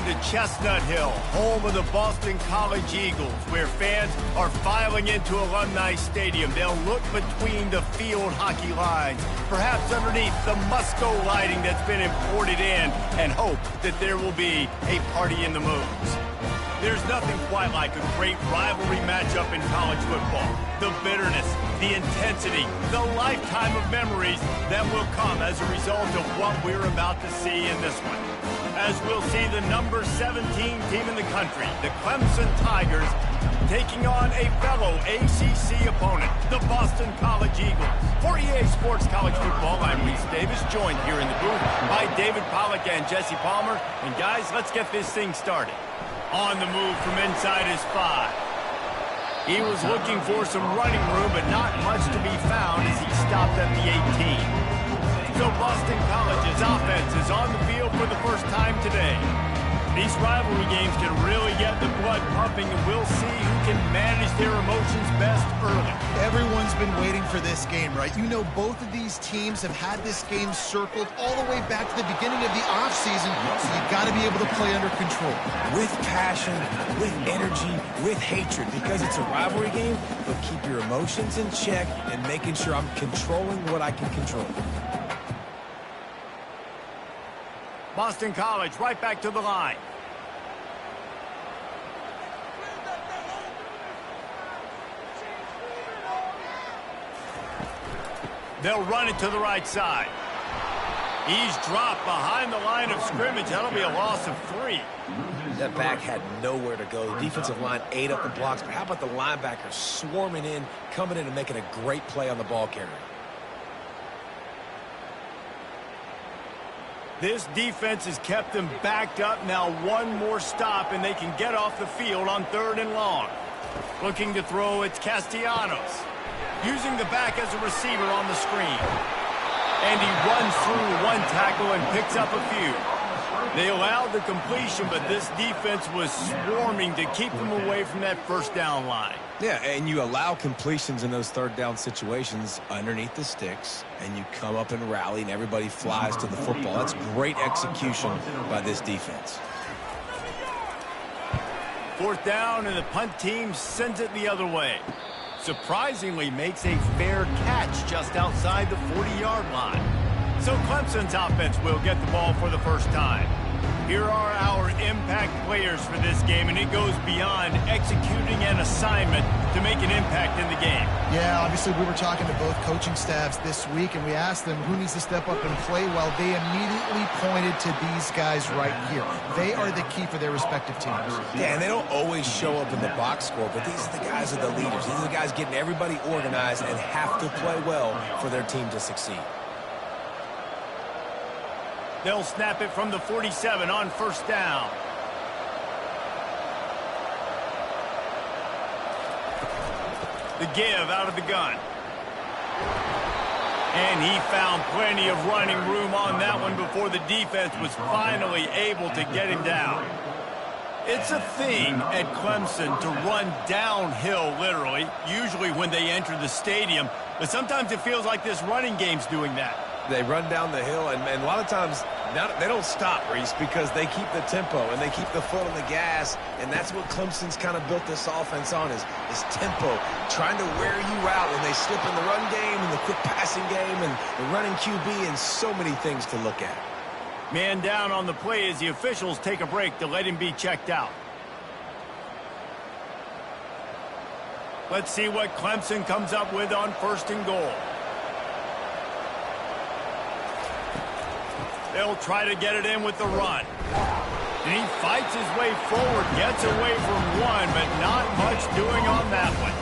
on to Chestnut Hill, home of the Boston College Eagles, where fans are filing into Alumni Stadium. They'll look between the field hockey lines, perhaps underneath the Musco lighting that's been imported in, and hope that there will be a party in the moves. There's nothing quite like a great rivalry matchup in college football. The bitterness, the intensity, the lifetime of memories that will come as a result of what we're about to see in this one. As we'll see the number 17 team in the country, the Clemson Tigers, taking on a fellow ACC opponent, the Boston College Eagles. For EA Sports College Football, I'm Reese Davis, joined here in the booth by David Pollack and Jesse Palmer. And guys, let's get this thing started. On the move from inside his 5. He was looking for some running room, but not much to be found as he stopped at the 18. So Boston College's offense is on the field for the first time today. These rivalry games can really get the blood pumping, and we'll see who can manage their emotions best early. Everyone's been waiting for this game, right? You know, both of these teams have had this game circled all the way back to the beginning of the offseason, so you've got to be able to play under control. With passion, with energy, with hatred, because it's a rivalry game, but keep your emotions in check and making sure I'm controlling what I can control. Boston College right back to the line. They'll run it to the right side. He's dropped behind the line of scrimmage. That'll be a loss of 3. That back had nowhere to go. The defensive line ate up the blocks, but how about the linebackers swarming in, coming in and making a great play on the ball carrier? This defense has kept them backed up. Now one more stop, and they can get off the field on 3rd and long. Looking to throw, it's Castellanos. Using the back as a receiver on the screen. And he runs through one tackle and picks up a few. They allowed the completion, but this defense was swarming to keep them away from that first down line. Yeah, and you allow completions in those 3rd down situations underneath the sticks, and you come up and rally, and everybody flies to the football. That's great execution by this defense. 4th down, and the punt team sends it the other way. Surprisingly makes a fair catch just outside the 40-yard line. So Clemson's offense will get the ball for the first time. Here are our impact players for this game, and it goes beyond executing an assignment to make an impact in the game. Yeah, obviously we were talking to both coaching staffs this week, and we asked them who needs to step up and play well. They immediately pointed to these guys right here. They are the key for their respective teams. Yeah, and they don't always show up in the box score, but these are the guys that are the leaders. These are the guys getting everybody organized and have to play well for their team to succeed. They'll snap it from the 47 on 1st down. The give out of the gun. And he found plenty of running room on that one before the defense was finally able to get him down. It's a thing at Clemson to run downhill, literally, usually when they enter the stadium. But sometimes it feels like this running game's doing that. They run down the hill, and a lot of times they don't stop, Reese, because they keep the tempo and they keep the foot on the gas, and that's what Clemson's kind of built this offense on is tempo, trying to wear you out when they slip in the run game and the quick passing game and the running QB and so many things to look at. Man down on the play as the officials take a break to let him be checked out. Let's see what Clemson comes up with on 1st and goal. They'll try to get it in with the run. And he fights his way forward, gets away from one, but not much doing on that one.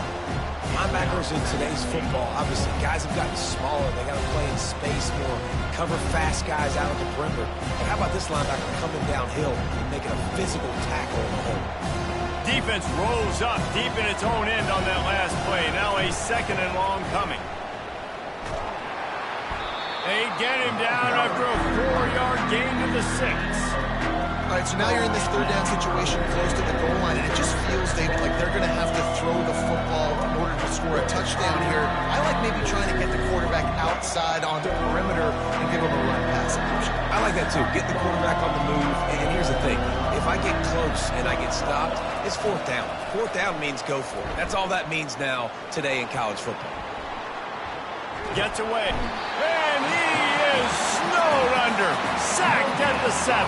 Linebackers in today's football, obviously, guys have gotten smaller. They got to play in space more, cover fast guys out of the perimeter. But how about this linebacker coming downhill and making a physical tackle in the hole? Defense rolls up deep in its own end on that last play. Now a 2nd and long coming. They get him down after a 4-yard gain to the 6. All right, so now you're in this 3rd down situation close to the goal line, and it just feels like they're going to have to throw the football in order to score a touchdown here. I like maybe trying to get the quarterback outside on the perimeter and give him a run pass option. I like that too. Get the quarterback on the move. And here's the thing. if I get close and I get stopped, it's fourth down. Fourth down means go for it. That's all that means now today in college football. Gets away. And he is snowed under. Sacked at the 7.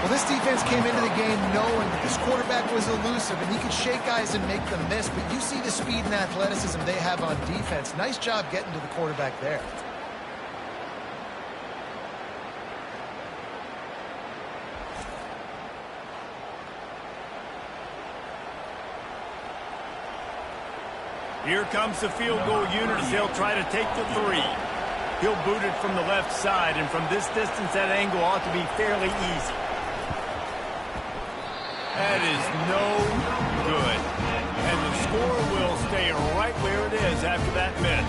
Well, this defense came into the game knowing that this quarterback was elusive and he could shake guys and make them miss, but you see the speed and athleticism they have on defense. Nice job getting to the quarterback there. Here comes the field goal unit as they'll try to take the 3. He'll boot it from the left side, and from this distance, that angle ought to be fairly easy. That is no good. And the score will stay right where it is after that miss.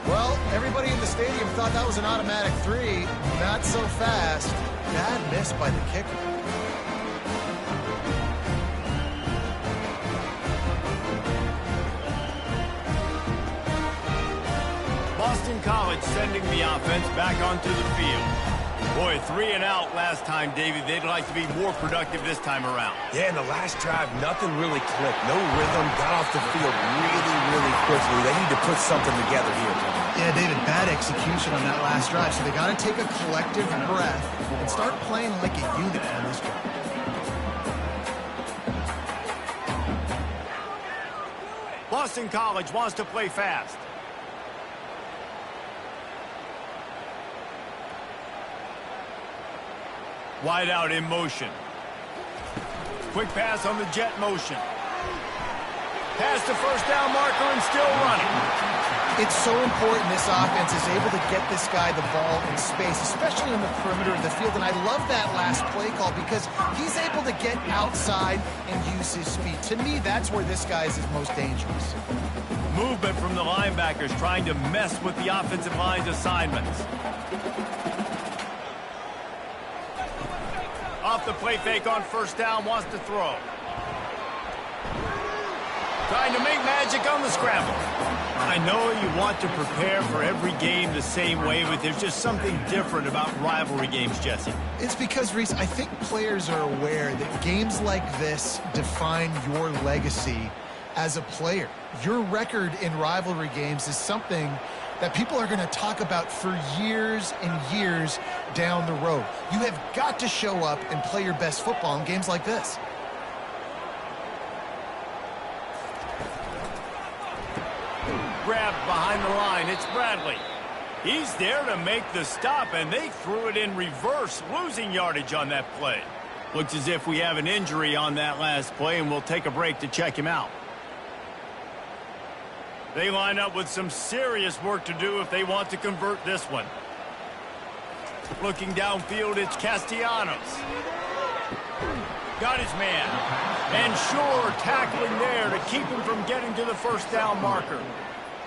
Well, everybody in the stadium thought that was an automatic 3. Not so fast. Bad miss by the kicker. Boston College sending the offense back onto the field. Boy, 3 and out last time, David. They'd like to be more productive this time around. Yeah, in the last drive, nothing really clicked. No rhythm, got off the field really quickly. They need to put something together here. Yeah, David, bad execution on that last drive. So they got to take a collective breath and start playing like a unit on this drive. Boston College wants to play fast. Wide out in motion. Quick pass on the jet motion. Pass to first down marker and still running. It's so important this offense is able to get this guy the ball in space, especially on the perimeter of the field. And I love that last play call because he's able to get outside and use his speed. To me, that's where this guy is his most dangerous. Movement from the linebackers trying to mess with the offensive line's assignments. Off the play fake on first down, wants to throw. Trying to make magic on the scramble. I know you want to prepare for every game the same way, but there's just something different about rivalry games, Jesse. It's because, Reese, I think players are aware that games like this define your legacy as a player. Your record in rivalry games is something that people are going to talk about for years and years down the road. You have got to show up and play your best football in games like this. Grabbed behind the line, it's Bradley. He's there to make the stop, and they threw it in reverse, losing yardage on that play. Looks as if we have an injury on that last play, and we'll take a break to check him out. They line up with some serious work to do if they want to convert this one. Looking downfield, it's Castellanos. Got his man. And sure, tackling there to keep him from getting to the first down marker.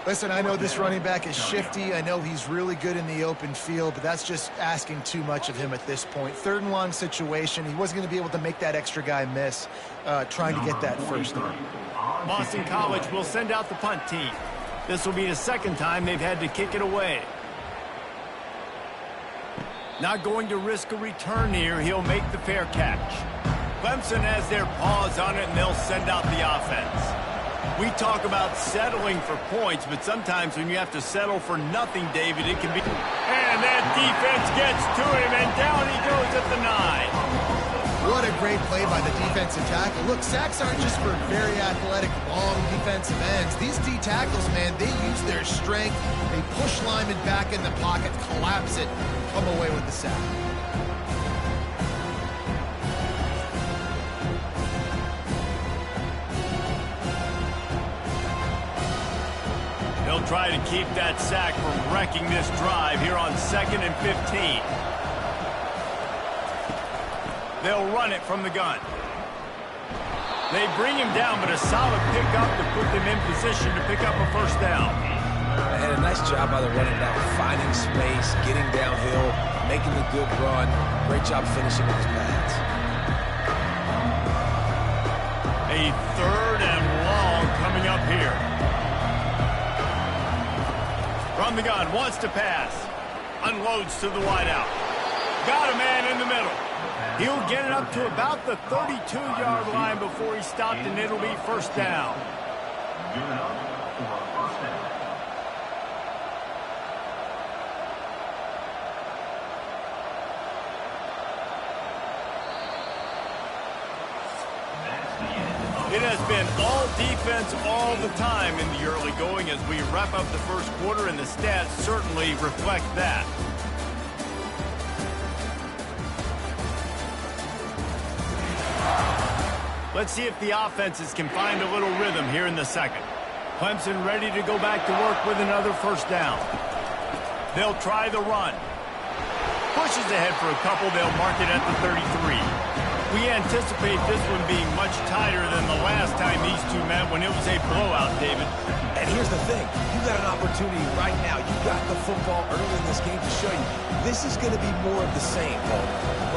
Listen, I know this running back is shifty. I know he's really good in the open field, but that's just asking too much of him at this point. 3rd and long situation. He wasn't going to be able to make that extra guy miss trying to get that first down. Boston College will send out the punt team. This will be the 2nd time they've had to kick it away. Not going to risk a return here. He'll make the fair catch. Clemson has their paws on it, and they'll send out the offense. We talk about settling for points, but sometimes when you have to settle for nothing, David, it can be... And that defense gets to him, and down he goes at the 9. What a great play by the defensive tackle. Look, sacks aren't just for very athletic, long defensive ends. These D tackles, man, they use their strength. They push linemen back in the pocket, collapse it, come away with the sack. They'll try to keep that sack from wrecking this drive here on 2nd and 15. They'll run it from the gun. They bring him down, but a solid pickup to put them in position to pick up a first down. And a nice job by the running back, finding space, getting downhill, making the good run. Great job finishing with his pads. A 3rd and long coming up here. From the gun, wants to pass. Unloads to the wideout. Got a man in the middle. He'll get it up to about the 32-yard line before he stopped, and it'll be first down. It has been all defense all the time in the early going as we wrap up the first quarter, and the stats certainly reflect that. Let's see if the offenses can find a little rhythm here in the second. Clemson ready to go back to work with another first down. They'll try the run. Pushes ahead for a couple. They'll mark it at the 33. We anticipate this one being much tighter than the last time these two met when it was a blowout, David. And here's the thing. You got an opportunity right now. You got the football early in this game to show you this is going to be more of the same, Paul.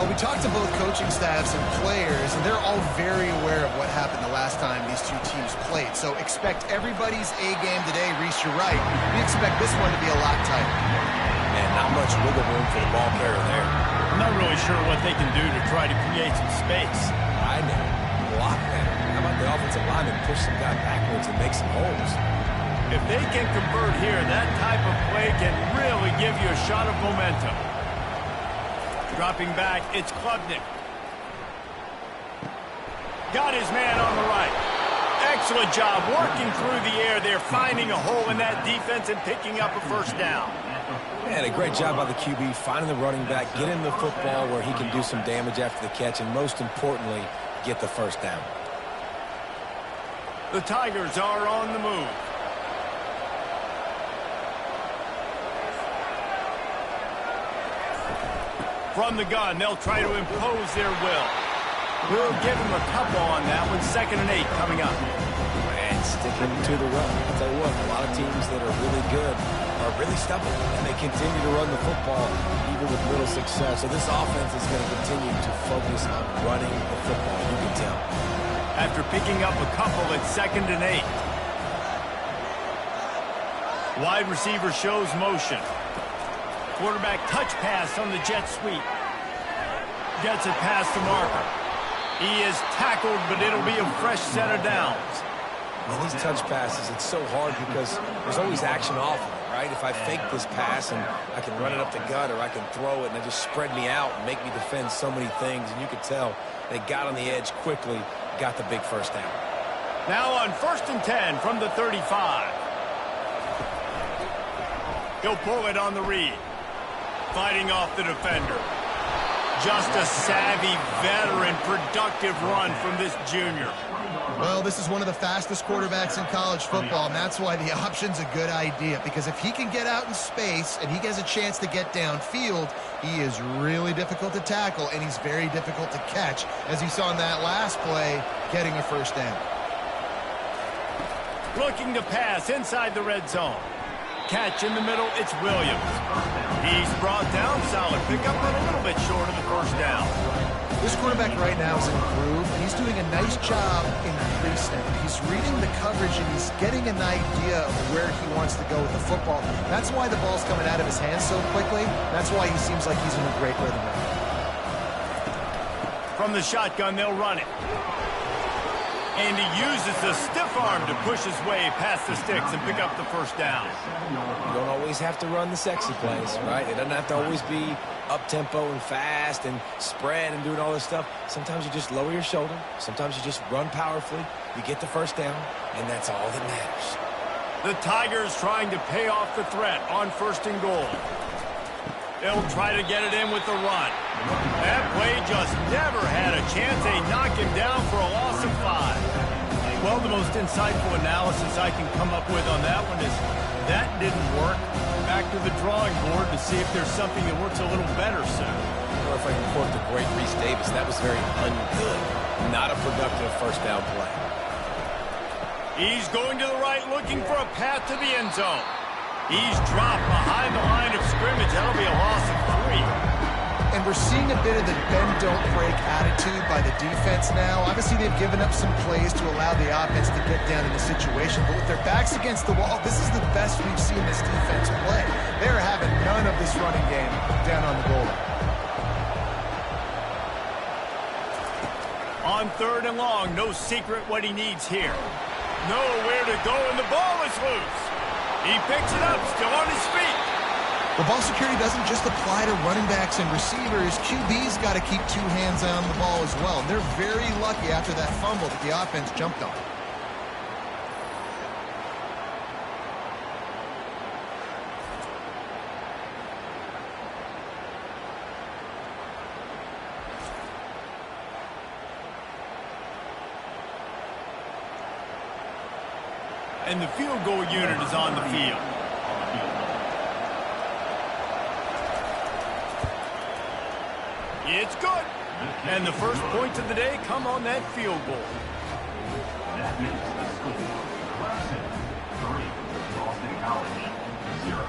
Well, we talked to both coaching staffs and players, and they're all very aware of what happened the last time these two teams played. So expect everybody's A game today. Reese, you're right. We expect this one to be a lot tighter. Man, not much wiggle room for the ball carrier there. I'm not really sure what they can do to try to create some space. I know. Block that. How about the offensive lineman push some guy backwards and make some holes? If they can convert here, that type of play can really give you a shot of momentum. Dropping back, it's Klubnik. Got his man on the right. Excellent job working through the air there, finding a hole in that defense and picking up a first down. Man, a great job by the QB, finding the running back, get him the football where he can do some damage after the catch, and most importantly, get the first down. The Tigers are on the move. From the gun, they'll try to impose their will. We'll give them a couple on that one. 2nd and 8 coming up. And sticking to the run. I'll tell you what, a lot of teams that are really good are really stubborn, and they continue to run the football even with little success. So this offense is going to continue to focus on running the football, you can tell. After picking up a couple, it's 2nd and 8. Wide receiver shows motion. Quarterback touch pass on the jet sweep. Gets it past the marker. He is tackled, but it'll be a fresh set of downs. And these touch passes, it's so hard because there's always action off of it, right? If I fake this pass and I can run it up the gut, or I can throw it and they just spread me out and make me defend so many things, and you could tell they got on the edge quickly, got the big first down. Now on 1st and 10 from the 35. He'll pull it on the read. Fighting off the defender. Just a savvy, veteran, productive run from this junior. Well, this is one of the fastest quarterbacks in college football, and that's why the option's a good idea, because if he can get out in space and he gets a chance to get downfield, he is really difficult to tackle, and he's very difficult to catch, as you saw in that last play, getting a first down. Looking to pass inside the red zone. Catch in the middle, it's Williams. He's brought down, solid pickup, but a little bit short of the first down. This quarterback right now is in a groove, and he's doing a nice job in pre-snap. He's reading the coverage, and he's getting an idea of where he wants to go with the football. That's why the ball's coming out of his hands so quickly. That's why he seems like he's in a great rhythm right now. From the shotgun, they'll run it. And he uses the stiff arm to push his way past the sticks and pick up the first down. You don't always have to run the sexy plays, right? It doesn't have to always be up-tempo and fast and spread and doing all this stuff. Sometimes you just lower your shoulder. Sometimes you just run powerfully. You get the first down, and that's all that matters. The Tigers trying to pay off the threat on 1st and goal. They'll try to get it in with the run. That play just never had a chance. They knock him down for a loss of 5. Well, the most insightful analysis I can come up with on that one is that didn't work. Back to the drawing board to see if there's something that works a little better soon. Or if I can quote the great Reese Davis, that was very ungood. Not a productive first down play. He's going to the right, looking for a path to the end zone. He's dropped behind the line of scrimmage. That'll be a loss of 3. And we're seeing a bit of the bend-don't-break attitude by the defense now. Obviously, they've given up some plays to allow the offense to get down in the situation. But with their backs against the wall, this is the best we've seen this defense play. They're having none of this running game down on the goal line. On 3rd and long, no secret what he needs here. Nowhere to go, and the ball is loose. He picks it up, still on his feet. Well, ball security doesn't just apply to running backs and receivers. QB's got to keep 2 hands on the ball as well. And they're very lucky after that fumble that the offense jumped on. And the field goal unit is on the field. It's good. And the first points of the day come on that field goal. That makes the score Clemson 3, Boston College 0.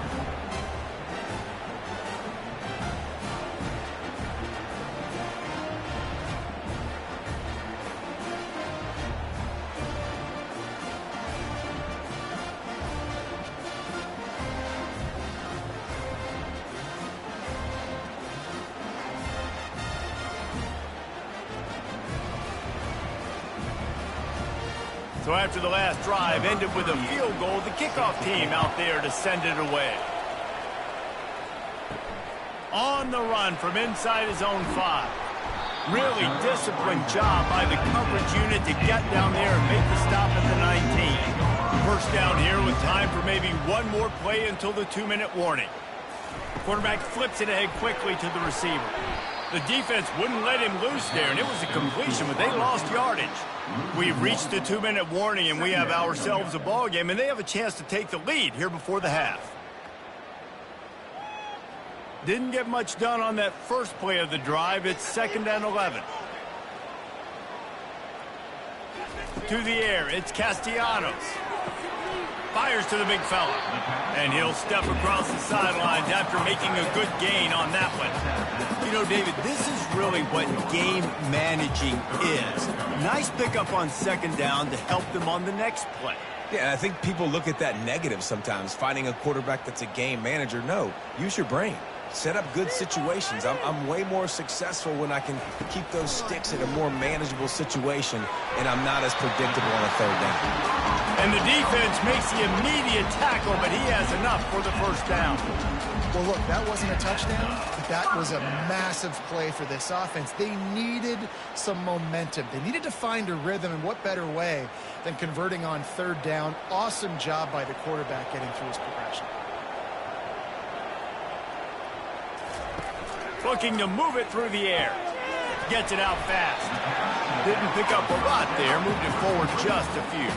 So after the last drive ended with a field goal, the kickoff team out there to send it away. On the run from inside his own 5. Really disciplined job by the coverage unit to get down there and make the stop at the 19. First down here with time for maybe one more play until the 2-minute warning. Quarterback flips it ahead quickly to the receiver. The defense wouldn't let him loose there, and it was a completion, but they lost yardage. We've reached the 2-minute warning, and we have ourselves a ball game, and they have a chance to take the lead here before the half. Didn't get much done on that first play of the drive. It's 2nd and 11. To the air, it's Castellanos. Fires to the big fella. And he'll step across the sidelines after making a good gain on that one. You know, David, this is really what game managing is. Nice pickup on 2nd down to help them on the next play. Yeah, I think people look at that negative sometimes, finding a quarterback that's a game manager. No, use your brain. Set up good situations. I'm way more successful when I can keep those sticks in a more manageable situation, and I'm not as predictable on a 3rd down. And the defense makes the immediate tackle, but he has enough for the first down. Well, look, that wasn't a touchdown, but that was a massive play for this offense. They needed some momentum. They needed to find a rhythm, and what better way than converting on 3rd down. Awesome job by the quarterback getting through his progression. Looking to move it through the air. Gets it out fast. Didn't pick up a lot there. Moved it forward just a few.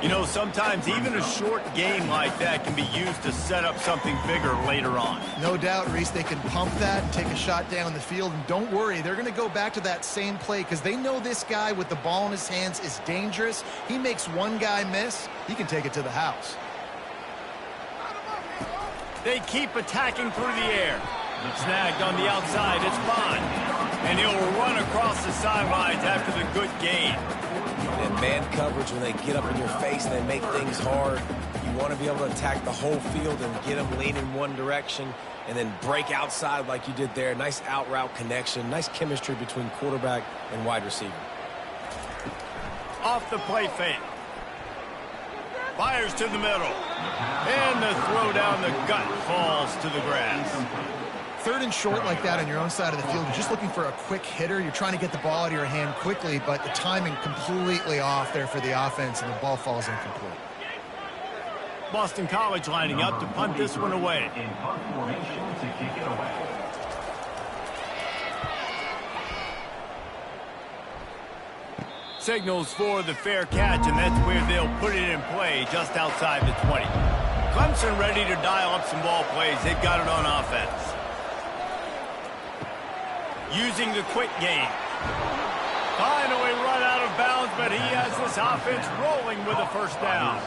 You know, sometimes even a short game like that can be used to set up something bigger later on. No doubt, Reese, they can pump that and take a shot down the field. And don't worry, they're going to go back to that same play because they know this guy with the ball in his hands is dangerous. He makes one guy miss, he can take it to the house. They keep attacking through the air. Snagged on the outside, it's Bond. And he'll run across the sidelines after the good gain. And man coverage, when they get up in your face and they make things hard, you want to be able to attack the whole field and get them leaning one direction and then break outside like you did there. Nice out route connection, nice chemistry between quarterback and wide receiver. Off the play fake. Fires to the middle. And the throw down the gut falls to the grass. 3rd and short like that on your own side of the field, you're just looking for a quick hitter. You're trying to get the ball out of your hand quickly, but the timing completely off there for the offense, and the ball falls incomplete. Boston College lining up to punt this one away. In punt formation to kick it away. Signals for the fair catch, and that's where they'll put it in play just outside the 20. Clemson ready to dial up some ball plays. They've got it on offense. Using the quick game. Finally run out of bounds, but he has this offense rolling with a first down.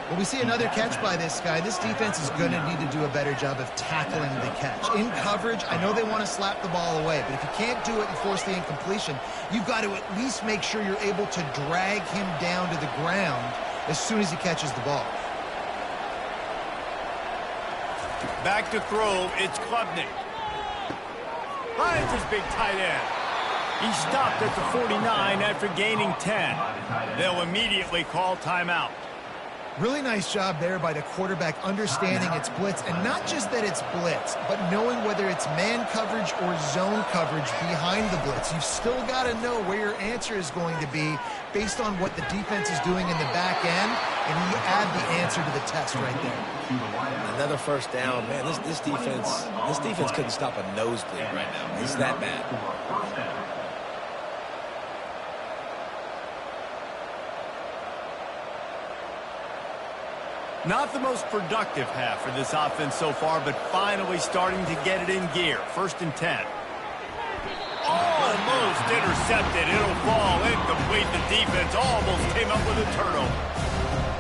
Well, we see another catch by this guy. This defense is going to need to do a better job of tackling the catch. In coverage, I know they want to slap the ball away, but if you can't do it and force the incompletion, you've got to at least make sure you're able to drag him down to the ground as soon as he catches the ball. Back to throw, it's Klubnik. Finds his big tight end. He stopped at the 49 after gaining 10. They'll immediately call timeout. Really nice job there by the quarterback understanding it's blitz, and not just that it's blitz, but knowing whether it's man coverage or zone coverage behind the blitz. You've still got to know where your answer is going to be based on what the defense is doing in the back end, and you add the answer to the test right there. Another first down. Man, this defense couldn't stop a nosebleed right now. It's that bad. Not the most productive half for this offense so far, but finally starting to get it in gear. 1st and 10. Almost intercepted. It'll fall incomplete. The defense almost came up with a turnover.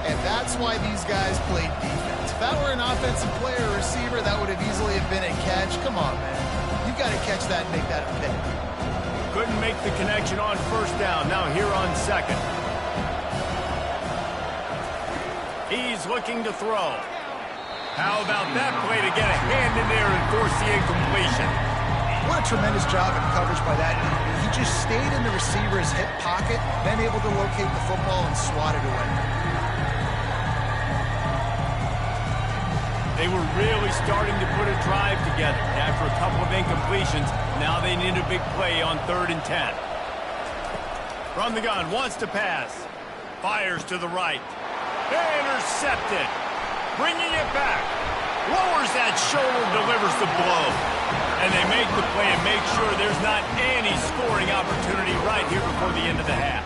And that's why these guys played defense. If that were an offensive player or receiver, that would have easily have been a catch. Come on, man. You've got to catch that and make that a pick. Couldn't make the connection on 1st down. Now here on 2nd. He's looking to throw. How about that play to get a hand in there and force the incompletion? What a tremendous job in coverage by that DB. He just stayed in the receiver's hip pocket, then able to locate the football and swat it away. They were really starting to put a drive together. After a couple of incompletions, now they need a big play on 3rd and 10. From the gun, wants to pass. Fires to the right. Intercepted. Bringing it back. Lowers that shoulder, delivers the blow. And they make the play and make sure there's not any scoring opportunity right here before the end of the half.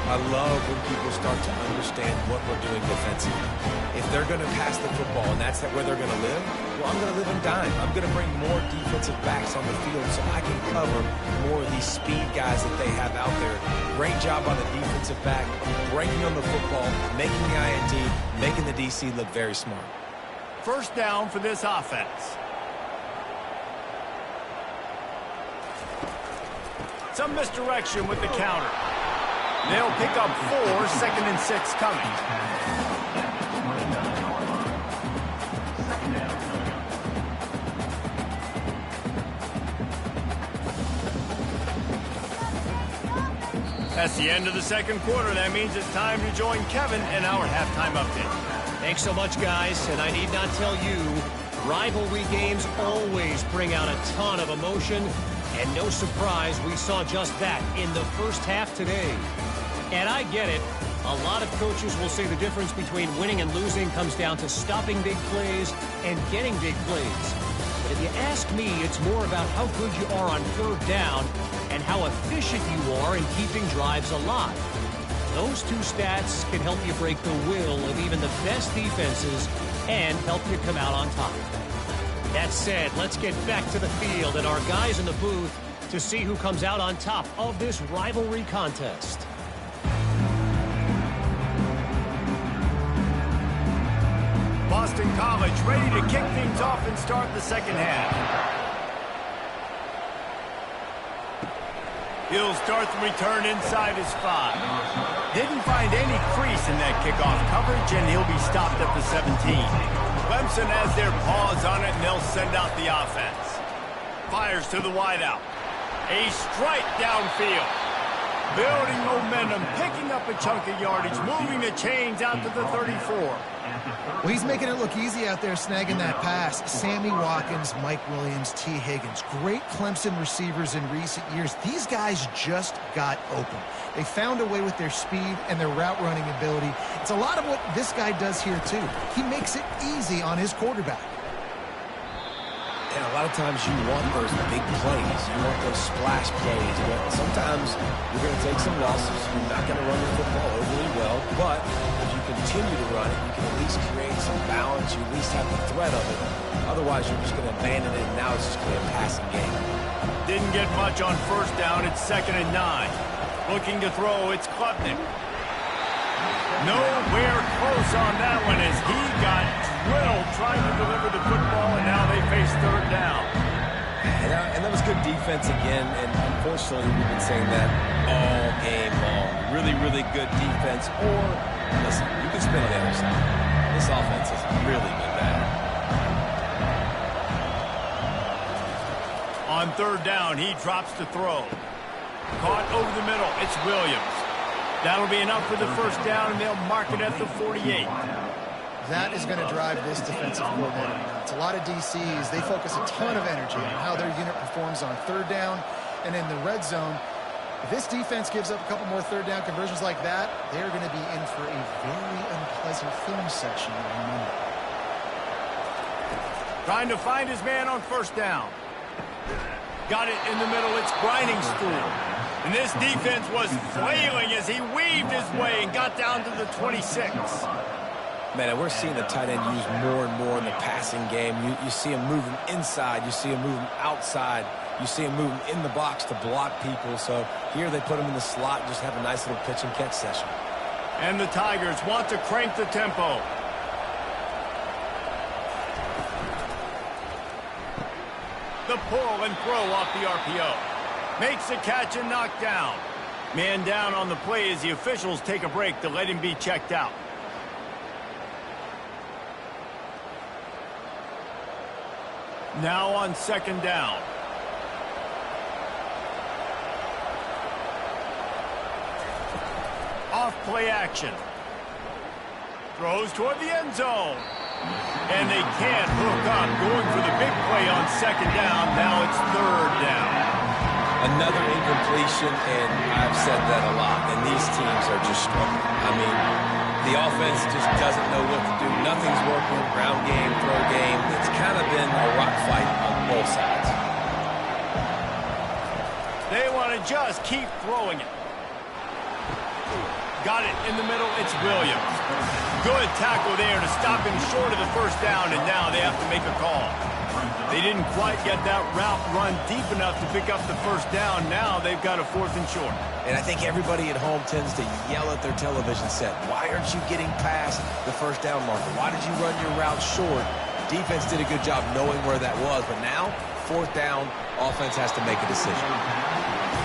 I love when people start to understand what we're doing defensively. If they're going to pass the football and that's where they're going to live, well, I'm going to live in dime. I'm going to bring more defensive backs on the field so I can cover more of these speed guys that they have out there. Great job on the defensive back, breaking on the football, making the INT, making the DC look very smart. 1st down for this offense. Some misdirection with the counter. They'll pick up 4, 2nd and 6 coming. That's the end of the 2nd quarter. That means it's time to join Kevin in our halftime update. Thanks so much, guys. And I need not tell you, rivalry games always bring out a ton of emotion. And no surprise, we saw just that in the 1st half today. And I get it. A lot of coaches will say the difference between winning and losing comes down to stopping big plays and getting big plays. But if you ask me, it's more about how good you are on 3rd down and how efficient you are in keeping drives alive. Those two stats can help you break the will of even the best defenses and help you come out on top. That said, let's get back to the field and our guys in the booth to see who comes out on top of this rivalry contest. Boston College ready to kick things off and start the 2nd half. He'll start the return inside his 5. Didn't find any crease in that kickoff coverage, and he'll be stopped at the 17. Clemson has their paws on it, and they'll send out the offense. Fires to the wideout. A strike downfield. Building momentum, picking up a chunk of yardage, moving the chains out to the 34. Well, he's making it look easy out there snagging that pass. Sammy Watkins, Mike Williams, T. Higgins. Great Clemson receivers in recent years. These guys just got open. They found a way with their speed and their route running ability. It's a lot of what this guy does here, too. He makes it easy on his quarterback. And a lot of times you want those big plays. You want those splash plays. But sometimes you're going to take some losses. You're not going to run the football overly well. But if you continue to run it, you can at least create some balance. You at least have the threat of it. Otherwise, you're just going to abandon it, and now it's just going to be a passing game. Didn't get much on 1st down. It's 2nd and 9. Looking to throw, it's Klubnik. Nowhere close on that one as he got drilled trying to deliver the football, and now they face 3rd down. And that was good defense again, and unfortunately we've been saying that all game long. Really, really good defense. Or, listen, you can spin on the other side. This offense has really been bad. On 3rd down, he drops to throw. Caught over the middle. It's Williams. That'll be enough for the first down, and they'll mark it at the 48. That is going to drive this defensive coordinator nuts. A lot of DCs, they focus a ton of energy on how their unit performs on third down and in the red zone. If this defense gives up a couple more third down conversions like that, they're going to be in for a very unpleasant film section on Monday. Trying to find his man on first down. Got it in the middle. It's grinding stool. And this defense was flailing as he weaved his way and got down to the 26. Man, and we're seeing the tight end used more and more in the passing game. You see him moving inside. You see him moving outside. You see him moving in the box to block people. So here they put him in the slot and just have a nice little pitch and catch session. And the Tigers want to crank the tempo. The pull and throw off the RPO. Makes the catch and knocked down. Man down on the play as the officials take a break to let him be checked out. Now on second down. Off play action. Throws toward the end zone. And they can't hook up. Going for the big play on second down. Now it's third down. Another incompletion, and I've said that a lot, and these teams are just struggling. I mean, the offense just doesn't know what to do. Nothing's working. Ground game, throw game. It's kind of been a rock fight on both sides. They want to just keep throwing it. Got it in the middle. It's Williams. Good tackle there to stop him short of the first down, and now they have to make a call. They didn't quite get that route run deep enough to pick up the first down. Now they've got a 4th and short. And I think everybody at home tends to yell at their television set. Why aren't you getting past the first down marker? Why did you run your route short? Defense did a good job knowing where that was, but now, 4th down, offense has to make a decision.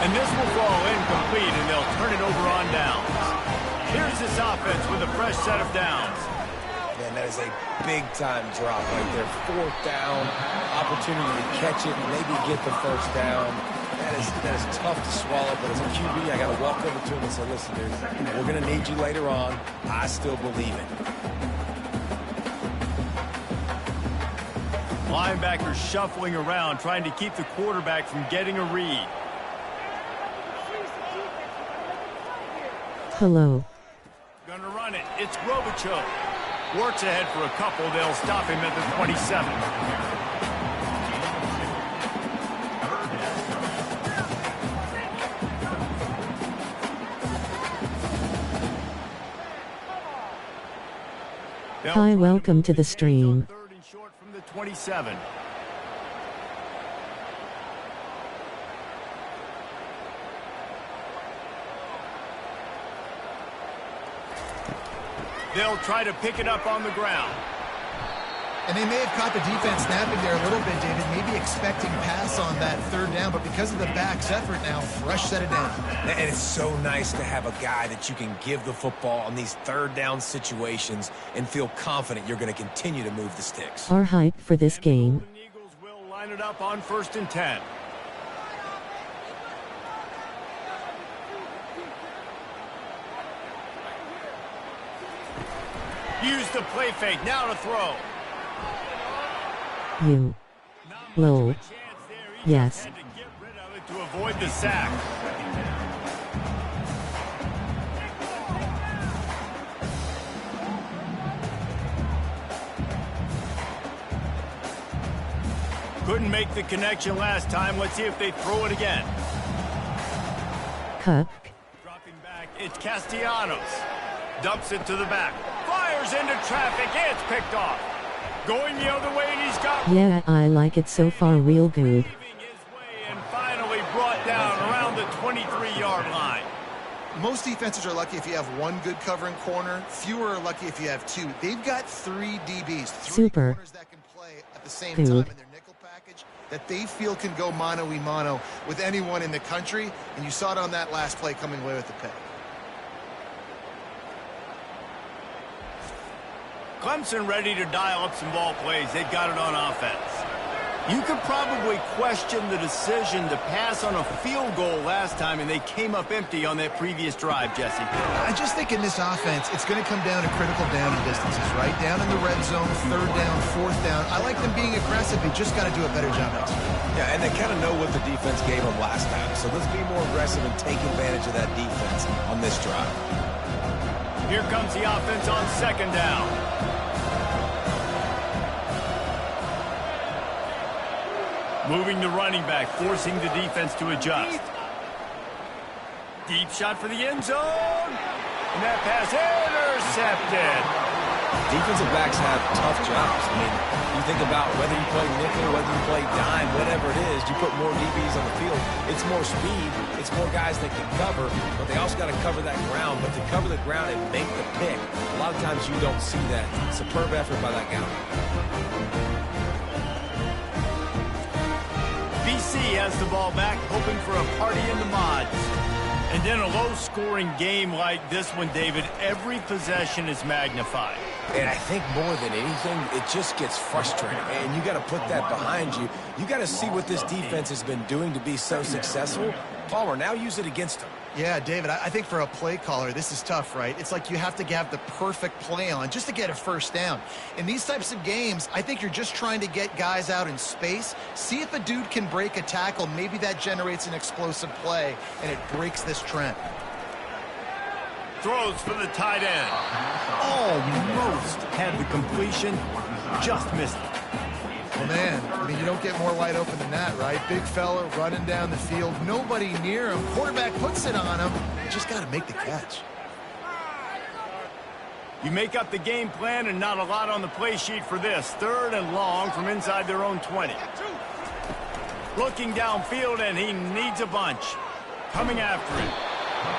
And this will fall incomplete, and they'll turn it over on downs. Here's this offense with a fresh set of downs. Man, that is a big-time drop right there. 4th down, opportunity to catch it, maybe get the first down. That is tough to swallow, but as a QB, I got to walk over to him and say, listen, dude, we're going to need you later on. I still believe it. Linebackers shuffling around, trying to keep the quarterback from getting a read. Hello. Gonna run it. It's Grobichuk. Works ahead for a couple. They'll stop him at the 27. Hi, welcome to the stream. 3rd and short from the 27. They'll try to pick it up on the ground. And they may have caught the defense snapping there a little bit, David, maybe expecting pass on that 3rd down, but because of the back's effort now, fresh set it down. And it's so nice to have a guy that you can give the football on these 3rd down situations and feel confident you're going to continue to move the sticks. Our hype for this game. The Eagles will line it up on 1st and 10. Use the play fake. Now to throw. You. Lol. Yes. Had to get rid of it to avoid the sack. Couldn't make the connection last time. Let's see if they throw it again. Cup. Dropping back. It's Castellanos. Dumps it to the back. Fires into traffic. It's picked off. Going the other way, and he's got... Yeah, I like it so far real good. Leaving his way and finally brought down around the 23-yard line. Most defenses are lucky if you have one good covering corner. Fewer are lucky if you have two. They've got 3 DBs, 3 Super. corners that can play at the same Good. time in their nickel package that they feel can go mano-a-mano with anyone in the country, and you saw it on that last play coming away with the pick. Clemson ready to dial up some ball plays. They've got it on offense. You could probably question the decision to pass on a field goal last time, and they came up empty on that previous drive, Jesse. I just think in this offense, it's going to come down to critical down and distances, right? Down in the red zone, third down, fourth down. I like them being aggressive. They just got to do a better job next week. Yeah, and they kind of know what the defense gave them last time. So let's be more aggressive and take advantage of that defense on this drive. Here comes the offense on second down. Moving the running back, forcing the defense to adjust. Deep shot for the end zone. And that pass intercepted. Defensive backs have tough jobs. I mean, you think about whether you play nickel, whether you play dime, whatever it is, you put more DBs on the field. It's more speed. It's more guys that can cover, but they also got to cover that ground. But to cover the ground and make the pick, a lot of times you don't see that. Superb effort by that guy. BC has the ball back, hoping for a party in the mods. And in a low-scoring game like this one, David, every possession is magnified. And I think more than anything, it just gets frustrating. And you got to put that behind you. You got to see what this defense has been doing to be so successful. Palmer, now use it against them. Yeah, David, I think for a play caller, this is tough, right? It's like you have to have the perfect play on just to get a first down. In these types of games, I think you're just trying to get guys out in space, see if a dude can break a tackle. Maybe that generates an explosive play, and it breaks this trend. Throws for the tight end. Almost had the completion, just missed it. Well, man, I mean, you don't get more wide open than that, right? Big fella running down the field, nobody near him. Quarterback puts it on him. Just got to make the catch. You make up the game plan and not a lot on the play sheet for this. Third and long from inside their own 20. Looking downfield, and he needs a bunch. Coming after it.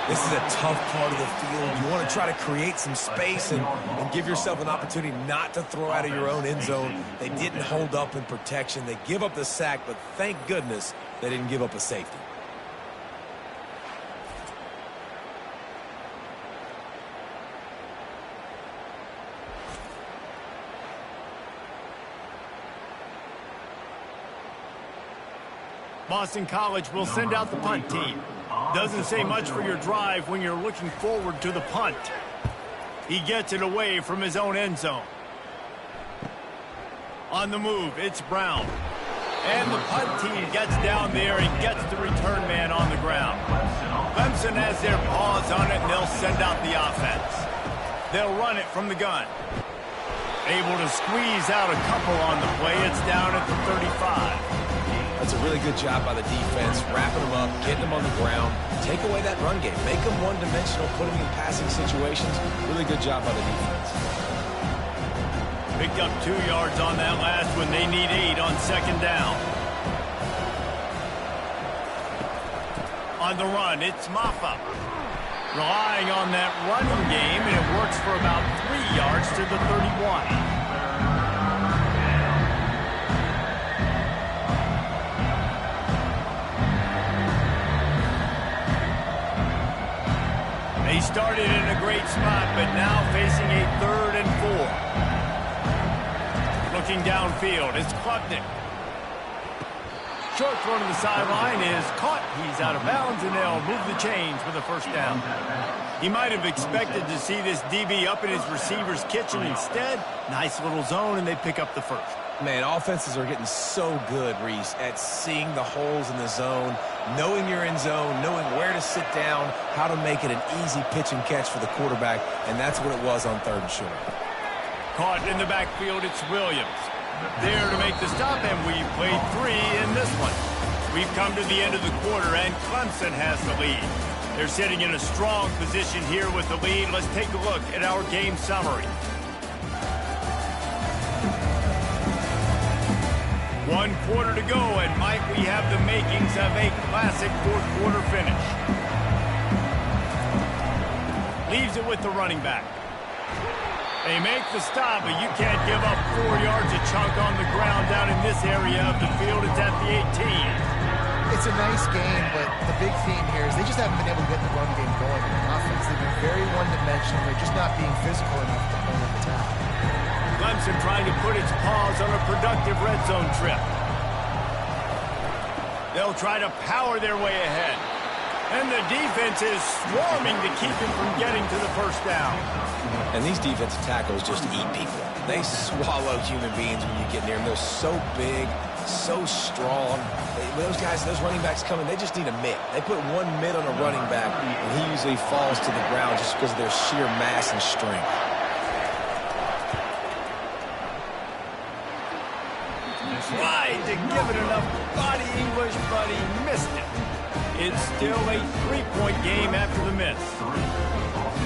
This is a tough part of the field. You want to try to create some space and give yourself an opportunity not to throw out of your own end zone. They didn't hold up in protection. They give up the sack, but thank goodness they didn't give up a safety. Boston College will send out the punt team. Doesn't say much for your drive when you're looking forward to the punt. He gets it away from his own end zone. On the move, it's Brown. And the punt team gets down there and gets the return man on the ground. Clemson has their paws on it, and they'll send out the offense. They'll run it from the gun. Able to squeeze out a couple on the play. It's down at the 35. That's a really good job by the defense, wrapping them up, getting them on the ground. Take away that run game. Make them one-dimensional, put them in passing situations. Really good job by the defense. Picked up 2 yards on that last one. They need 8 on second down. On the run, it's Maffa. Relying on that running game, and it works for about 3 yards to the 31. They started in a great spot, but now facing a 3rd and 4. Looking downfield, it's Klubnik. Short throw to the sideline is caught. He's out of bounds, and they'll move the chains for the first down. He might have expected to see this DB up in his receiver's kitchen. Instead, nice little zone, and they pick up the first. Man, offenses are getting so good, Reese, at seeing the holes in the zone, knowing your end zone, knowing where to sit down, how to make it an easy pitch and catch for the quarterback, and that's what it was on 3rd and short. Caught in the backfield, it's Williams. There to make the stop, and we've played 3 in this one. We've come to the end of the quarter, and Clemson has the lead. They're sitting in a strong position here with the lead. Let's take a look at our game summary. 1 quarter to go, and might we have the makings of a classic 4th quarter finish. Leaves it with the running back. They make the stop, but you can't give up 4 yards a chunk on the ground down in this area of the field. It's at the 18. It's a nice game, but the big theme here is they just haven't been able to get the run game going in the offense. They've been very one-dimensional. They're just not being physical enough to pull the attack. Clemson trying to put its paws on a productive red zone trip. They'll try to power their way ahead. And the defense is swarming to keep him from getting to the first down. And these defensive tackles just eat people. They swallow human beings when you get near them. They're so big, so strong. When those guys, those running backs come in, they just need a mid. They put one mid on a running back, and he usually falls to the ground just because of their sheer mass and strength. Tried to give it enough body English, but he missed it. It's still a 3-point game after the miss.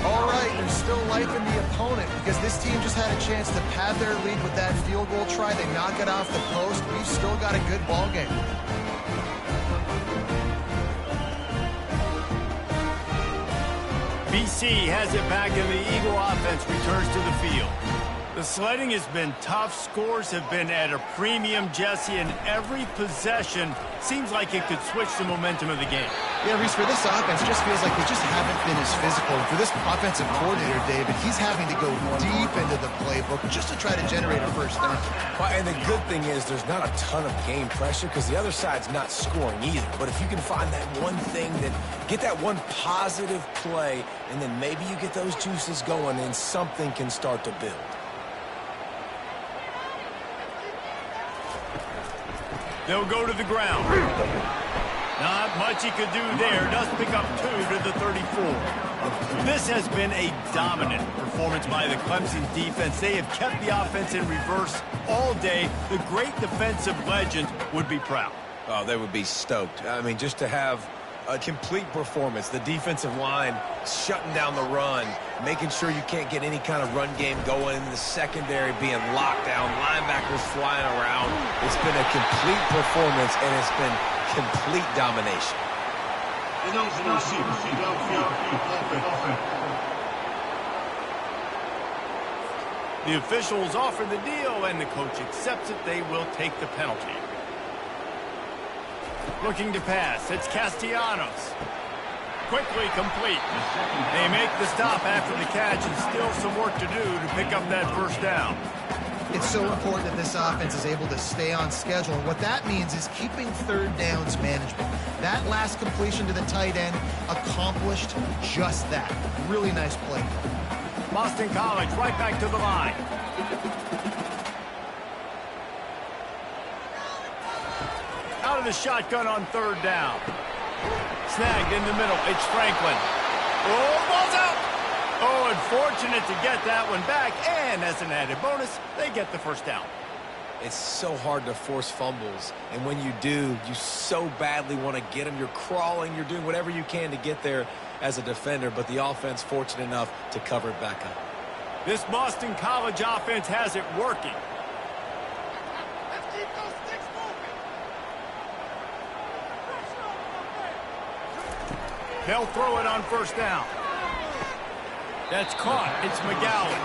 All right, there's still life in the opponent because this team just had a chance to pad their lead with that field goal try. They knock it off the post. We've still got a good ball game. BC has it back, and the Eagle offense returns to the field. The sledding has been tough. Scores have been at a premium, Jesse, and every possession seems like it could switch the momentum of the game. Yeah, Reese, for this offense, it just feels like they just haven't been as physical. And for this offensive coordinator, David, he's having to go deep into the playbook just to try to generate a first down. Well, and the good thing is there's not a ton of game pressure because the other side's not scoring either. But if you can find that one thing, that get that one positive play, and then maybe you get those juices going and something can start to build. They'll go to the ground. Not much he could do there. Does pick up 2 to the 34. This has been a dominant performance by the Clemson defense. They have kept the offense in reverse all day. The great defensive legend would be proud. Oh, they would be stoked. I mean, just to have a complete performance. The defensive line shutting down the run, making sure you can't get any kind of run game going, in the secondary being locked down, linebackers flying around. It's been a complete performance, and it's been complete domination. The officials offer the deal, and the coach accepts it. They will take the penalty. Looking to pass. It's Castellanos. Quickly complete. They make the stop after the catch, and still some work to do to pick up that first down. It's so important that this offense is able to stay on schedule. And what that means is keeping third downs manageable. That last completion to the tight end accomplished just that. Really nice play. Boston College right back to the line. Out of the shotgun on third down. Snagged in the middle. It's Franklin. Oh, ball's out. Oh, unfortunate to get that one back. And as an added bonus, they get the first down. It's so hard to force fumbles. And when you do, you so badly want to get them. You're crawling. You're doing whatever you can to get there as a defender. But the offense fortunate enough to cover it back up. This Boston College offense has it working. They'll throw it on first down. That's caught. It's McGowan.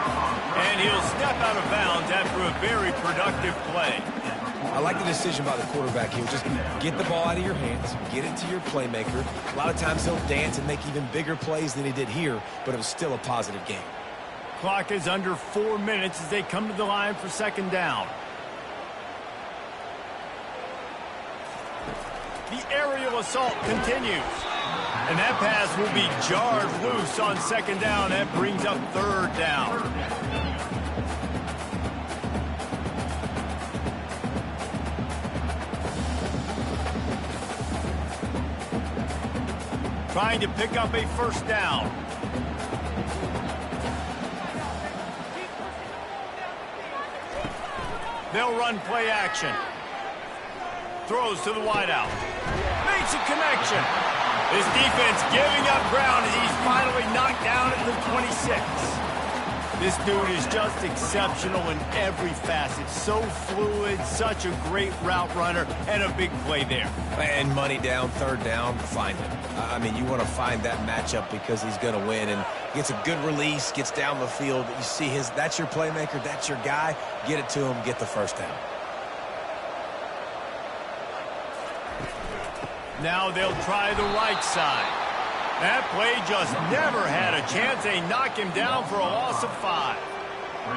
And he'll step out of bounds after a very productive play. I like the decision by the quarterback here. Just get the ball out of your hands, get it to your playmaker. A lot of times he'll dance and make even bigger plays than he did here, but it was still a positive game. Clock is under 4 minutes as they come to the line for second down. The aerial assault continues. And that pass will be jarred loose on second down. That brings up third down. Trying to pick up a first down. They'll run play action. Throws to the wideout. Makes a connection. This defense giving up ground as he's finally knocked down at the 26. This dude is just exceptional in every facet. So fluid, such a great route runner, and a big play there. And money down, third down, find him. I mean, you want to find that matchup because he's going to win. And gets a good release, gets down the field. You see that's your playmaker, that's your guy. Get it to him, get the first down. Now they'll try the right side. That play just never had a chance. They knock him down for a loss of 5.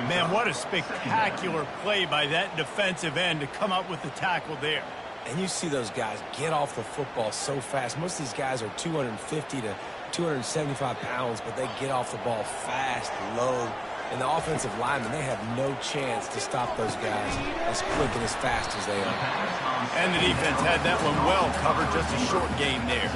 Man, what a spectacular play by that defensive end to come up with the tackle there. And you see those guys get off the football so fast. Most of these guys are 250 to 275 pounds, but they get off the ball fast, low. And the offensive linemen, they have no chance to stop those guys as quick and as fast as they are. And the defense had that one well covered, just a short game there.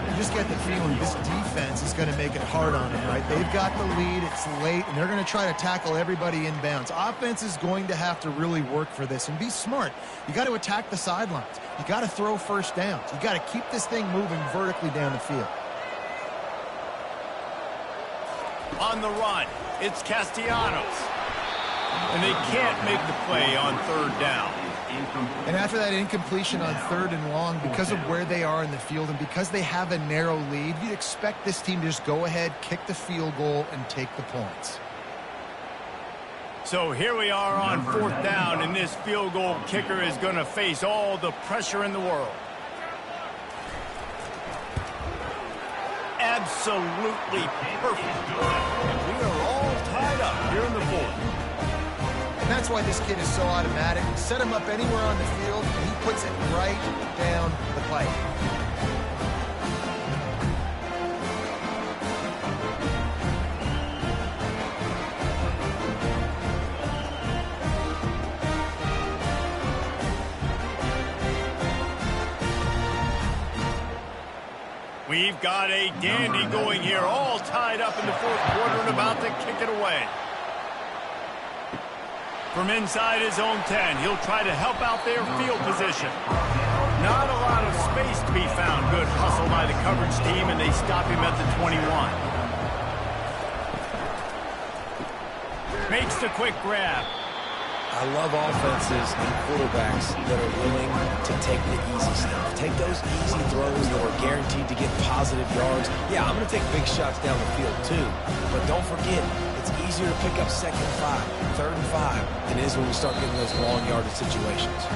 You just get the feeling this defense is going to make it hard on them, right? They've got the lead, it's late, and they're going to try to tackle everybody inbounds. Offense is going to have to really work for this and be smart. You got to attack the sidelines. You got to throw first downs. You got to keep this thing moving vertically down the field. On the run, it's Castellanos. And they can't make the play on third down. And after that incompletion on third and long, because of where they are in the field and because they have a narrow lead, you'd expect this team to just go ahead, kick the field goal, and take the points. So here we are on fourth down, and this field goal kicker is going to face all the pressure in the world. Absolutely perfect. And we are all tied up here in the fourth. And that's why this kid is so automatic. Set him up anywhere on the field, and he puts it right down the pipe. We've got a dandy going here, all tied up in the fourth quarter and about to kick it away. From inside his own 10, he'll try to help out their field position. Not a lot of space to be found. Good hustle by the coverage team, and they stop him at the 21. Makes the quick grab. I love offenses and quarterbacks that are willing to take the easy stuff. Take those easy throws that are guaranteed to get positive yards. Yeah, I'm going to take big shots down the field too. But don't forget, it's easier to pick up second and 5, third and 5 than it is when we start getting those long yardage situations.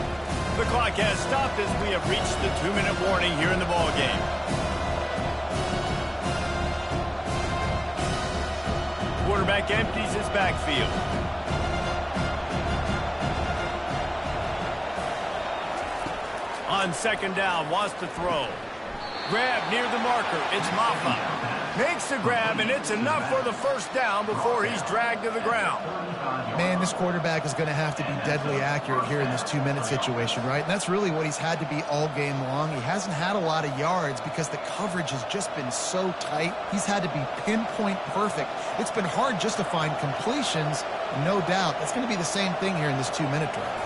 The clock has stopped as we have reached the 2-minute warning here in the ballgame. Quarterback empties his backfield. On second down, wants to throw. Grab near the marker. It's Maffa. Makes the grab, and it's enough for the first down before he's dragged to the ground. Man, this quarterback is going to have to be deadly accurate here in this 2-minute situation, right? And that's really what he's had to be all game long. He hasn't had a lot of yards because the coverage has just been so tight. He's had to be pinpoint perfect. It's been hard just to find completions, no doubt. That's going to be the same thing here in this 2-minute drive.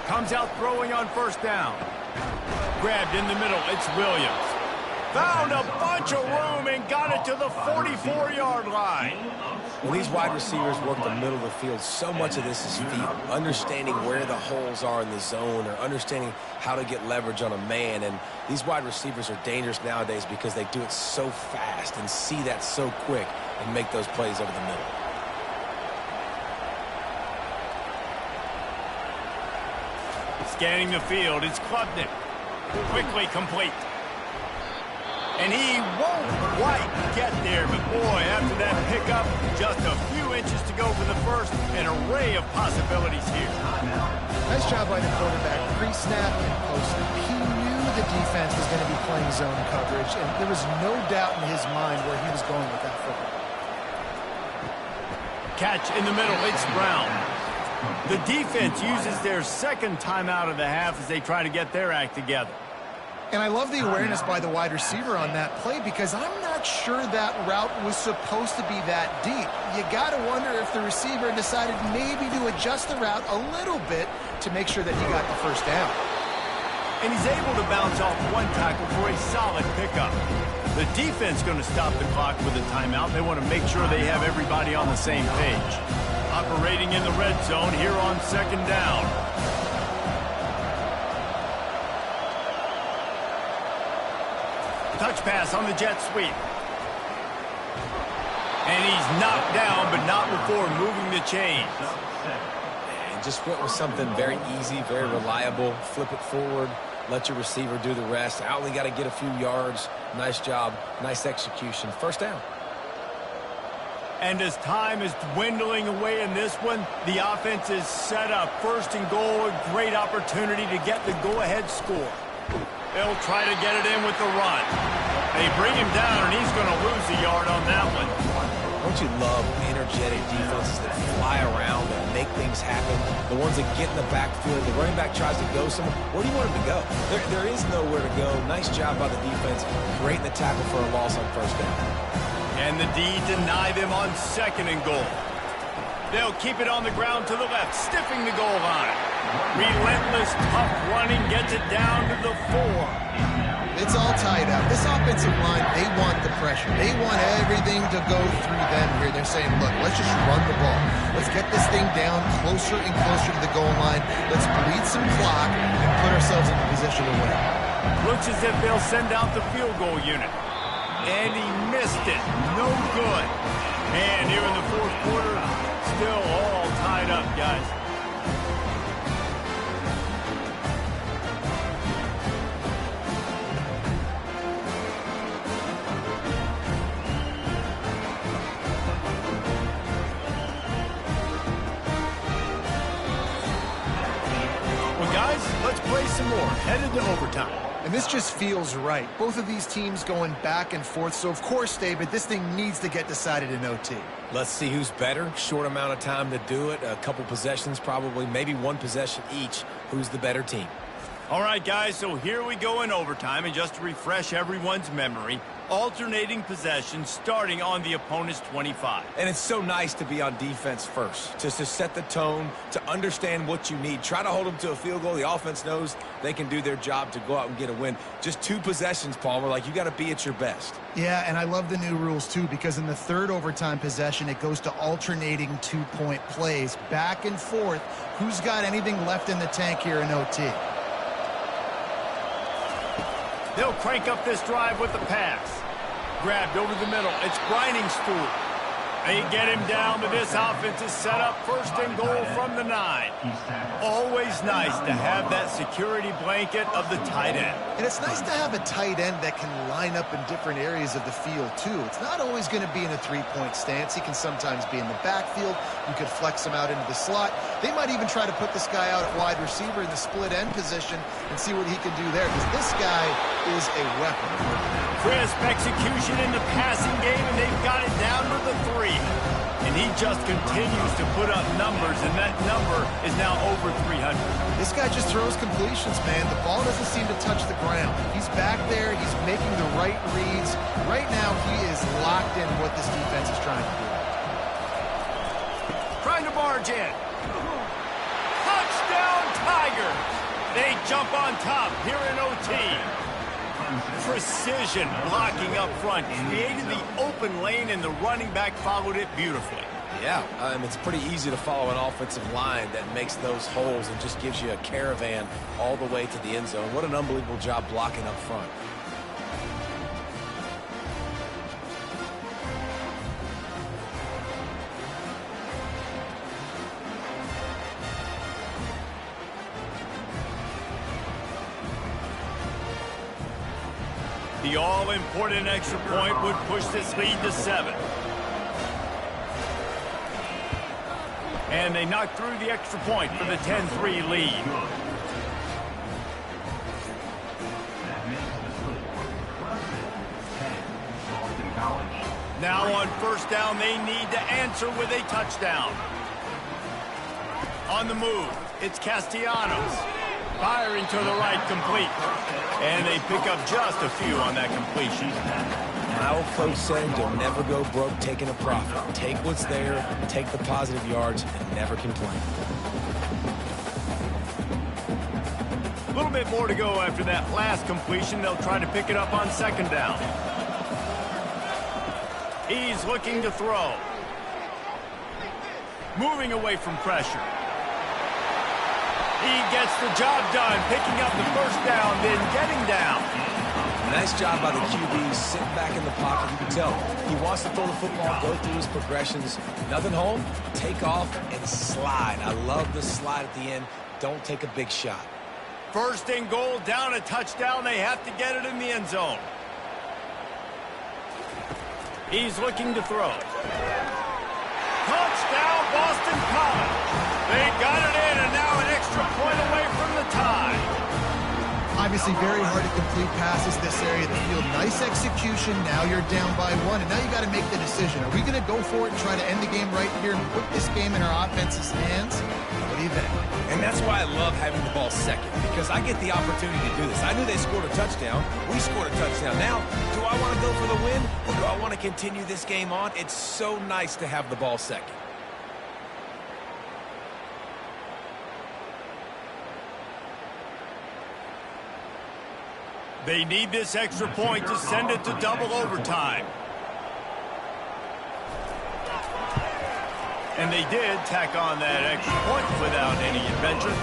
Comes out throwing on first down. Grabbed in the middle. It's Williams. Found a bunch of room and got it to the 44-yard line. When these wide receivers work the middle of the field, so much of this is feel. Understanding where the holes are in the zone or understanding how to get leverage on a man. And these wide receivers are dangerous nowadays because they do it so fast and see that so quick and make those plays over the middle. Scanning the field, it's Klubnik. Quickly complete. And he won't quite get there, but boy, after that pickup, just a few inches to go for the first, an array of possibilities here. Nice job by the quarterback, pre-snap and post-snap. He knew the defense was going to be playing zone coverage, and there was no doubt in his mind where he was going with that football. Catch in the middle, it's Brown. The defense uses their second timeout of the half as they try to get their act together. And I love the awareness by the wide receiver on that play because I'm not sure that route was supposed to be that deep. You got to wonder if the receiver decided maybe to adjust the route a little bit to make sure that he got the first down. And he's able to bounce off one tackle for a solid pickup. The defense going to stop the clock with a timeout. They want to make sure they have everybody on the same page. Operating in the red zone here on second down. Touch pass on the jet sweep. And he's knocked down, but not before moving the chains. And just went with something very easy, very reliable. Flip it forward, let your receiver do the rest. I only got to get a few yards. Nice job, nice execution. First down. And as time is dwindling away in this one, the offense is set up. First and goal, a great opportunity to get the go-ahead score. They'll try to get it in with the run. They bring him down, and he's going to lose a yard on that one. Don't you love energetic defenses that fly around and make things happen? The ones that get in the backfield, the running back tries to go somewhere. Where do you want him to go? There is nowhere to go. Nice job by the defense, creating the tackle for a loss on first down. And the D deny them on second and goal. They'll keep it on the ground to the left, stiffing the goal line. Relentless, tough running gets it down to the 4. It's all tied up. This offensive line, they want the pressure. They want everything to go through them here. They're saying, look, let's just run the ball. Let's get this thing down closer and closer to the goal line. Let's bleed some clock and put ourselves in a position to win. Looks as if they'll send out the field goal unit. And he missed it. No good. And here in the fourth quarter, still all tied up, guys. Well, guys, let's play some more. Headed to overtime. And this just feels right. Both of these teams going back and forth. So, of course, David, this thing needs to get decided in OT. Let's see who's better. Short amount of time to do it. A couple possessions probably. Maybe one possession each. Who's the better team? All right, guys, so here we go in overtime. And just to refresh everyone's memory, alternating possessions starting on the opponent's 25. And it's so nice to be on defense first, just to set the tone, to understand what you need. Try to hold them to a field goal. The offense knows they can do their job to go out and get a win. Just 2 possessions, Palmer, like you got to be at your best. Yeah, and I love the new rules, too, because in the third overtime possession, it goes to alternating 2-point plays, back and forth. Who's got anything left in the tank here in OT? They'll crank up this drive with the pass. Grabbed over the middle. It's Grinding Stool. They get him down, but this offense is set up first and goal from the 9. Always nice to have that security blanket of the tight end. And it's nice to have a tight end that can line up in different areas of the field, too. It's not always going to be in a 3-point stance. He can sometimes be in the backfield. You could flex him out into the slot. They might even try to put this guy out at wide receiver in the split end position and see what he can do there, because this guy is a weapon. Crisp execution in the passing game, and they've got it down to the 3. And he just continues to put up numbers, and that number is now over 300. This guy just throws completions, man. The ball doesn't seem to touch the ground. He's back there. He's making the right reads. Right now, he is locked in what this defense is trying to do. Trying to barge in. Touchdown, Tigers! They jump on top here in OT. Precision blocking up front, created the open lane, and the running back followed it beautifully. Yeah, it's pretty easy to follow an offensive line that makes those holes and just gives you a caravan all the way to the end zone. What an unbelievable job blocking up front. The all-important extra point would push this lead to 7. And they knock through the extra point for the 10-3 lead. Now on first down, they need to answer with a touchdown. On the move, it's Castellanos. Firing to the right, complete. And they pick up just a few on that completion. My old folks said you'll never go broke taking a profit. Take what's there, take the positive yards, and never complain. A little bit more to go after that last completion. They'll try to pick it up on second down. He's looking to throw. Moving away from pressure. He gets the job done, picking up the first down, then getting down. Nice job by the QB, sitting back in the pocket. You can tell he wants to throw the football, go through his progressions. Nothing home, take off, and slide. I love the slide at the end. Don't take a big shot. First and goal, down a touchdown. They have to get it in the end zone. He's looking to throw. Touchdown, Boston College. They got it in, and now an extra point away from the tie. Obviously very hard to complete passes this area of the field. Nice execution. Now you're down by one, and now you got to make the decision. Are we going to go for it and try to end the game right here and put this game in our offense's hands? What do you think? And that's why I love having the ball second, because I get the opportunity to do this. I knew they scored a touchdown. We scored a touchdown. Now, do I want to go for the win, or do I want to continue this game on? It's so nice to have the ball second. They need this extra point to send it to double overtime. And they did tack on that extra point without any adventure.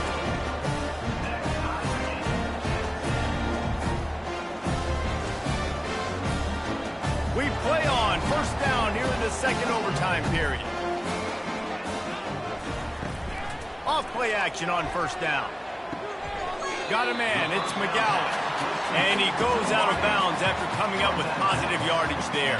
We play on first down here in the second overtime period. Off play action on first down. Got a man, it's McGowan. And he goes out of bounds after coming up with positive yardage there.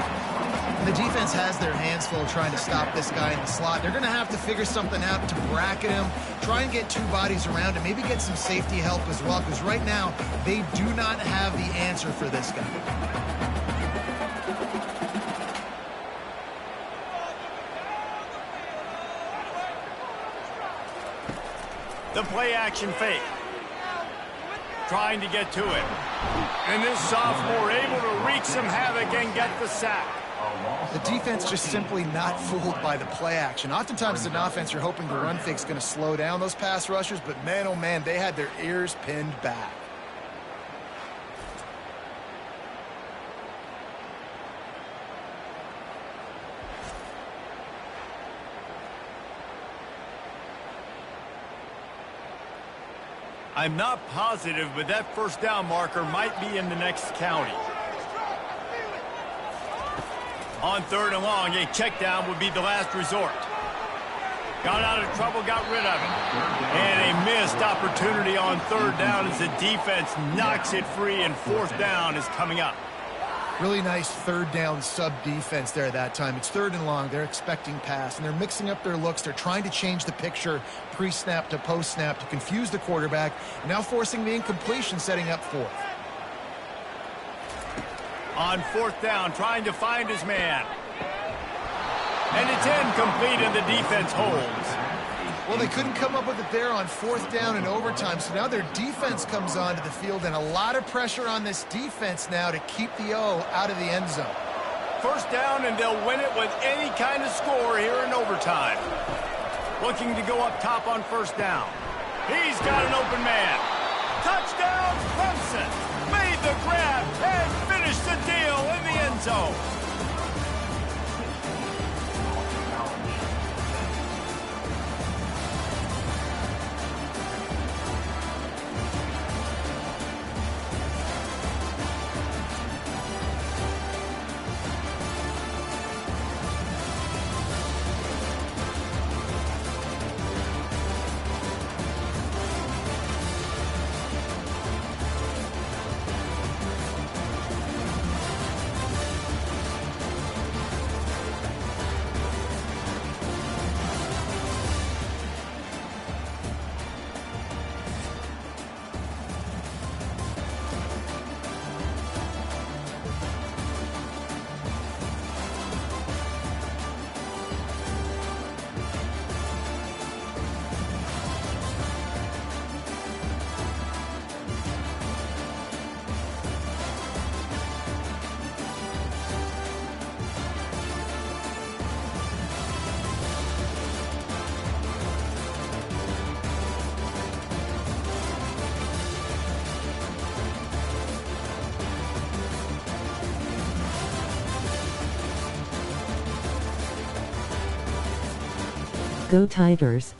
The defense has their hands full trying to stop this guy in the slot. They're going to have to figure something out to bracket him, try and get two bodies around him, maybe get some safety help as well, because right now they do not have the answer for this guy. The play action fake. Trying to get to it. And this sophomore able to wreak some havoc and get the sack. The defense just simply not fooled by the play action. Oftentimes as an offense, you're hoping the run fake's going to slow down those pass rushers, but man, oh man, they had their ears pinned back. I'm not positive, but that first down marker might be in the next county. On third and long, a check down would be the last resort. Got out of trouble, got rid of it. And a missed opportunity on third down as the defense knocks it free, and fourth down is coming up. Really nice third down sub-defense there that time. It's third and long. They're expecting pass, and they're mixing up their looks. They're trying to change the picture pre-snap to post-snap to confuse the quarterback, now forcing the incompletion, setting up fourth. On fourth down, trying to find his man. And it's incomplete, and the defense holds. Well, they couldn't come up with it there on fourth down and overtime, so now their defense comes onto the field, and a lot of pressure on this defense now to keep the O out of the end zone. First down, and they'll win it with any kind of score here in overtime. Looking to go up top on first down. He's got an open man. Touchdown, Clemson! Made the grab and finished the deal in the end zone. Go Tigers.